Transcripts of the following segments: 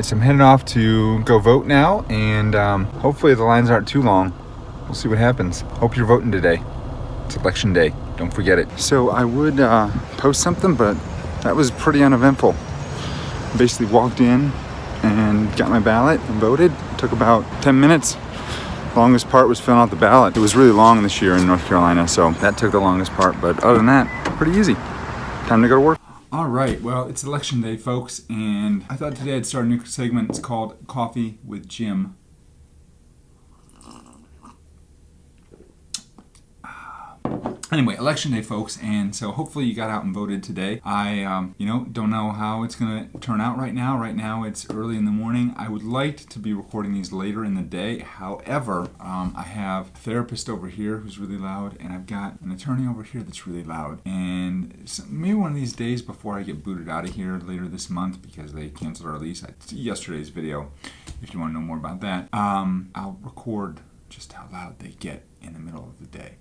right, so I'm heading off to go vote now, and hopefully the lines aren't too long. We'll see what happens. Hope you're voting today. It's election day. Don't forget it. So I would post something, but that was pretty uneventful. Basically walked in and got my ballot and voted. It took about 10 minutes. The longest part was filling out the ballot. It was really long this year in North Carolina, so that took the longest part. But other than that, pretty easy. Time to go to work. All right, well, it's election day, folks, and I thought today I'd start a new segment. It's called Coffee with Jim. Anyway, election day, folks, and so hopefully you got out and voted today. I, don't know how it's going to turn out right now. Right now it's early in the morning. I would like to be recording these later in the day. However, I have a therapist over here who's really loud, and I've got an attorney over here that's really loud. And so maybe one of these days before I get booted out of here later this month because they canceled our lease, yesterday's video, if you want to know more about that, I'll record just how loud they get in the middle of the day,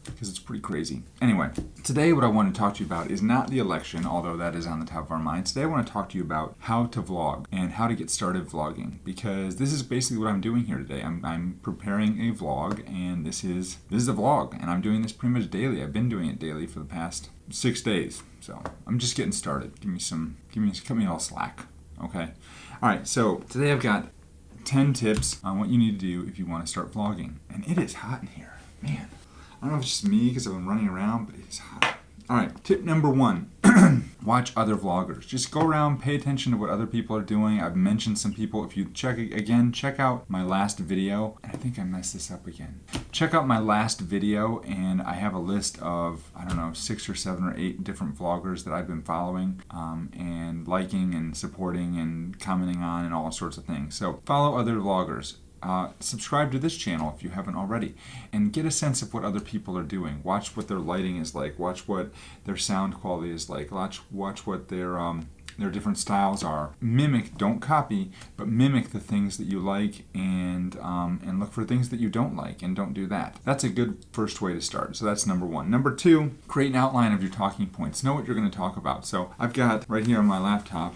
because it's pretty crazy. Anyway, today what I want to talk to you about is not the election, although that is on the top of our minds. Today I want to talk to you about how to vlog and how to get started vlogging, because this is basically what I'm doing here today. I'm preparing a vlog, and this is a vlog, and I'm doing this pretty much daily. I've been doing it daily for the past 6 days, so I'm just getting started. Cut me all slack, okay? All right, so today I've got 10 tips on what you need to do if you want to start vlogging, and it is hot in here, man. I don't know if it's just me because I've been running around, but it's hot. All right, tip number 1, watch other vloggers. Just go around, pay attention to what other people are doing. I've mentioned some people. If you check out my last video. I think I messed this up again. Check out my last video, and I have a list of, 6 or 7 or 8 different vloggers that I've been following and liking and supporting and commenting on and all sorts of things. So follow other vloggers. Subscribe to this channel if you haven't already, and get a sense of what other people are doing. Watch what their lighting is like. Watch what their sound quality is like. Watch what their different styles are. Mimic, don't copy, but mimic the things that you like, and look for things that you don't like, and don't do that. That's a good first way to start. So that's number 1. Number 2, create an outline of your talking points. Know what you're going to talk about. So I've got right here on my laptop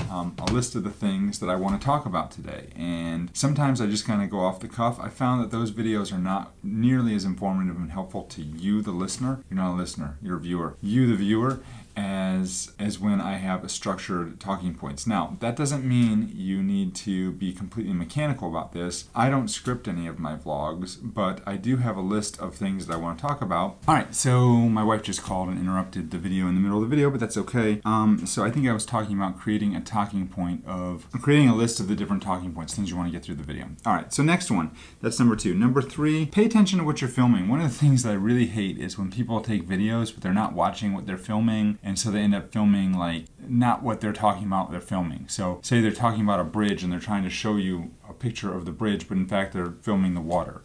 a list of the things that I want to talk about today, and sometimes I just kind of go off the cuff. I found that those videos are not nearly as informative and helpful to you, the listener. You're not a listener, you're a viewer. You, the viewer, as when I have a structured talking points. Now, that doesn't mean you need to be completely mechanical about this. I don't script any of my vlogs, but I do have a list of things that I want to talk about. All right, so my wife just called and interrupted the video in the middle of the video, but that's okay. So I think I was talking about creating a list of the different talking points, things you want to get through the video. All right, so next one, that's number 2. Number 3, pay attention to what you're filming. One of the things that I really hate is when people take videos, but they're not watching what they're filming, and so they end up filming like not what they're talking about they're filming. So say they're talking about a bridge and they're trying to show you a picture of the bridge, but in fact they're filming the water.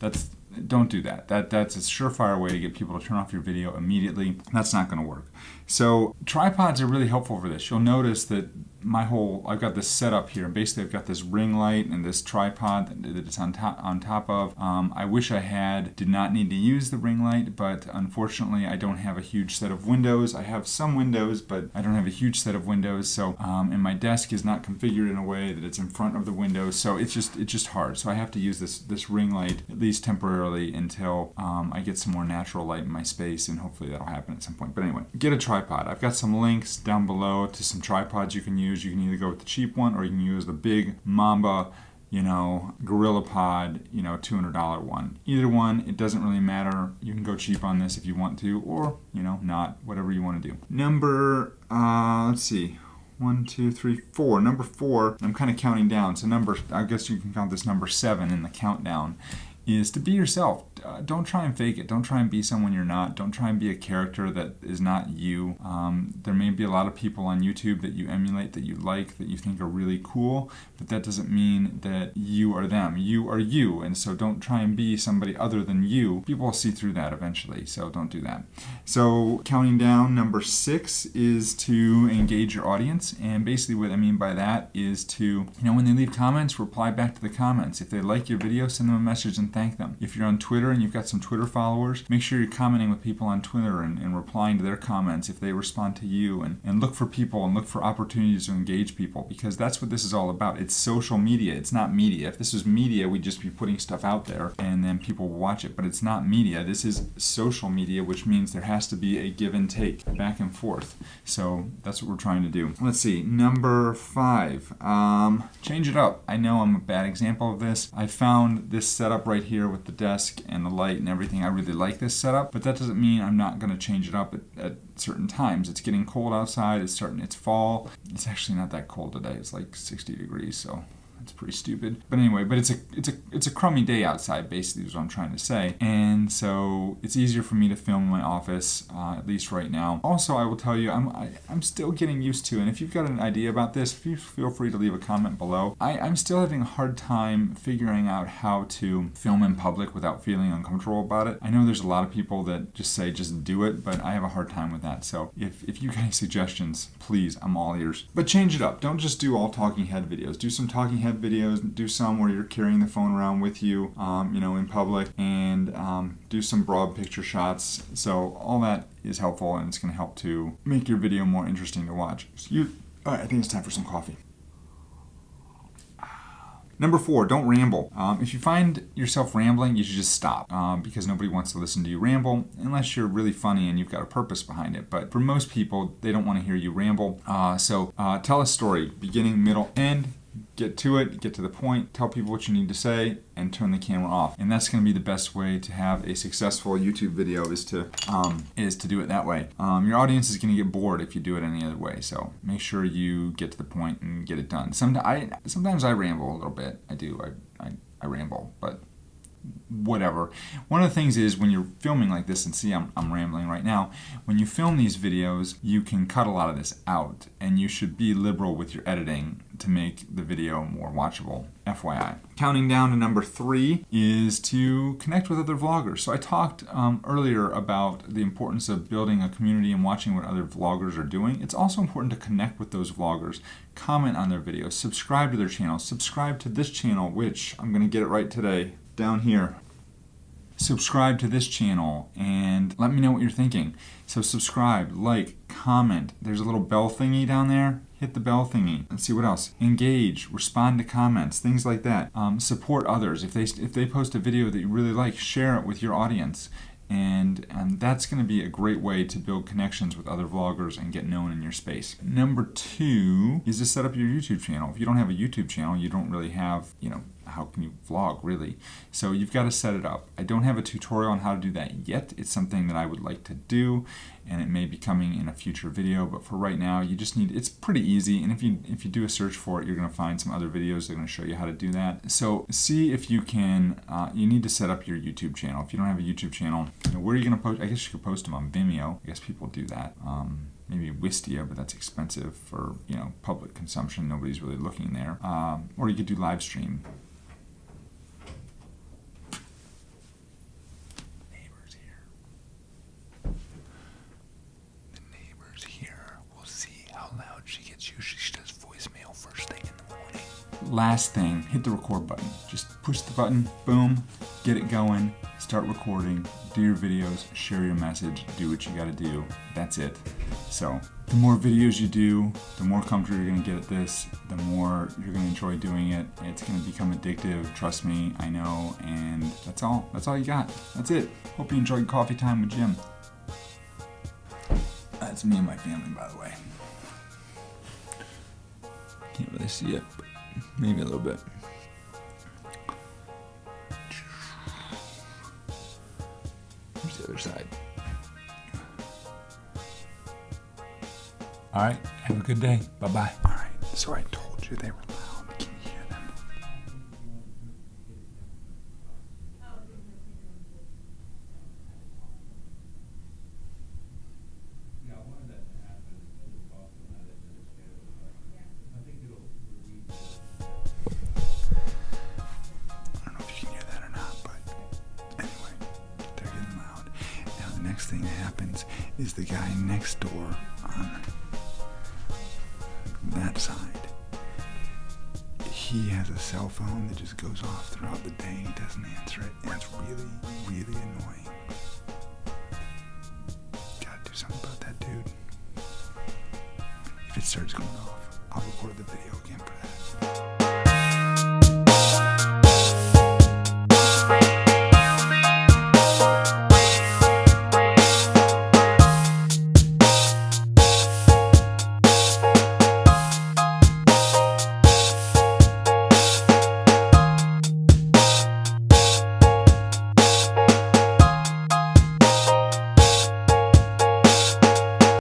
Don't do that. That's a surefire way to get people to turn off your video immediately. That's not going to work. So tripods are really helpful for this. You'll notice that I've got this setup here. Basically, I've got this ring light and this tripod that it's on top of. I wish did not need to use the ring light, but unfortunately, I don't have a huge set of windows. I have some windows, but I don't have a huge set of windows. So, and my desk is not configured in a way that it's in front of the windows. So it's just hard. So I have to use this ring light at least temporarily until I get some more natural light in my space, and hopefully that'll happen at some point. But anyway, get a tripod. I've got some links down below to some tripods you can use. You can either go with the cheap one, or you can use the big Mamba, GorillaPod, $200 one. Either one, it doesn't really matter. You can go cheap on this if you want to, or, not, whatever you want to do. Number, let's see. 1, 2, 3, 4. Number 4, I'm kind of counting down. So I guess you can count this number 7 in the countdown, is to be yourself. Don't try and fake it. Don't try and be someone you're not. Don't try and be a character that is not you. There may be a lot of people on YouTube that you emulate, that you like, that you think are really cool, but that doesn't mean that you are them. You are you, and so don't try and be somebody other than you. People will see through that eventually, so don't do that. So counting down, number 6 is to engage your audience, and basically what I mean by that is to, when they leave comments, reply back to the comments. If they like your video, send them a message and thank them. If you're on Twitter, Twitter and you've got some Twitter followers, make sure you're commenting with people on Twitter and replying to their comments if they respond to you, and look for people and look for opportunities to engage people, because that's what this is all about. It's social media. It's not media. If this was media, we'd just be putting stuff out there and then people will watch it, but it's not media. This is social media, which means there has to be a give and take, back and forth. So that's what we're trying to do. Let's see, number 5, change it up. I know I'm a bad example of this. I found this setup right here with the desk and the light and everything. I really like this setup, but that doesn't mean I'm not going to change it up at certain times. It's getting cold outside. It's fall. It's actually not that cold today. It's like 60 degrees, so it's pretty stupid. But anyway, it's a crummy day outside, basically is what I'm trying to say. And so it's easier for me to film in my office, at least right now. Also, I will tell you, I'm still getting used to, and if you've got an idea about this, feel free to leave a comment below. I'm still having a hard time figuring out how to film in public without feeling uncomfortable about it. I know there's a lot of people that just say, just do it, but I have a hard time with that. So if you got any suggestions, please, I'm all ears. But change it up. Don't just do all talking head videos. Do some talking head videos, do some where you're carrying the phone around with you, in public, and do some broad picture shots. So all that is helpful, and it's going to help to make your video more interesting to watch. All right, I think it's time for some coffee. Number 4, don't ramble. If you find yourself rambling, you should just stop, because nobody wants to listen to you ramble unless you're really funny and you've got a purpose behind it. But for most people, they don't want to hear you ramble. So tell a story, beginning, middle, end. Get to it, get to the point, tell people what you need to say, and turn the camera off. And that's going to be the best way to have a successful YouTube video, is to do it that way. Your audience is going to get bored if you do it any other way. So make sure you get to the point and get it done. Sometimes I ramble a little bit. I do. I ramble, but whatever. One of the things is, when you're filming like this, and see I'm rambling right now, when you film these videos, you can cut a lot of this out, and you should be liberal with your editing to make the video more watchable, FYI. Counting down to number 3 is to connect with other vloggers. So I talked earlier about the importance of building a community and watching what other vloggers are doing. It's also important to connect with those vloggers, comment on their videos, subscribe to their channels, subscribe to this channel, which I'm going to get it right today, down here. Subscribe to this channel and let me know what you're thinking. So subscribe, like, comment. There's a little bell thingy down there. Hit the bell thingy. Let's see what else. Engage, respond to comments, things like that. Support others. If they post a video that you really like, share it with your audience. And that's going to be a great way to build connections with other vloggers and get known in your space. Number 2 is to set up your YouTube channel. If you don't have a YouTube channel, you don't really have, how can you vlog, really? So you've got to set it up. I don't have a tutorial on how to do that yet. It's something that I would like to do, and it may be coming in a future video, but for right now, you just need, it's pretty easy, and if you do a search for it, you're going to find some other videos that are going to show you how to do that. So see if you can, you need to set up your YouTube channel. If you don't have a YouTube channel, where are you going to post? I guess you could post them on Vimeo. I guess people do that. Maybe Wistia, but that's expensive for, public consumption. Nobody's really looking there. Or you could do live stream. Last thing, hit the record button. Just push the button, boom, get it going, start recording, do your videos, share your message, do what you gotta do. That's it. So the more videos you do, the more comfortable you're gonna get at this, the more you're gonna enjoy doing it. It's gonna become addictive, trust me, I know, and that's all. That's all you got. That's it. Hope you enjoyed Coffee Time with Jim. That's me and my family, by the way. Can't really see it, but maybe a little bit. Here's the other side. All right, have a good day. Bye-bye. All right, so I told you they were loud. Can you hear them? Thing that happens is the guy next door on that side, he has a cell phone that just goes off throughout the day. He doesn't answer it, and it's really, really annoying. Gotta do something about that, dude. If it starts going off, I'll record the video again for that.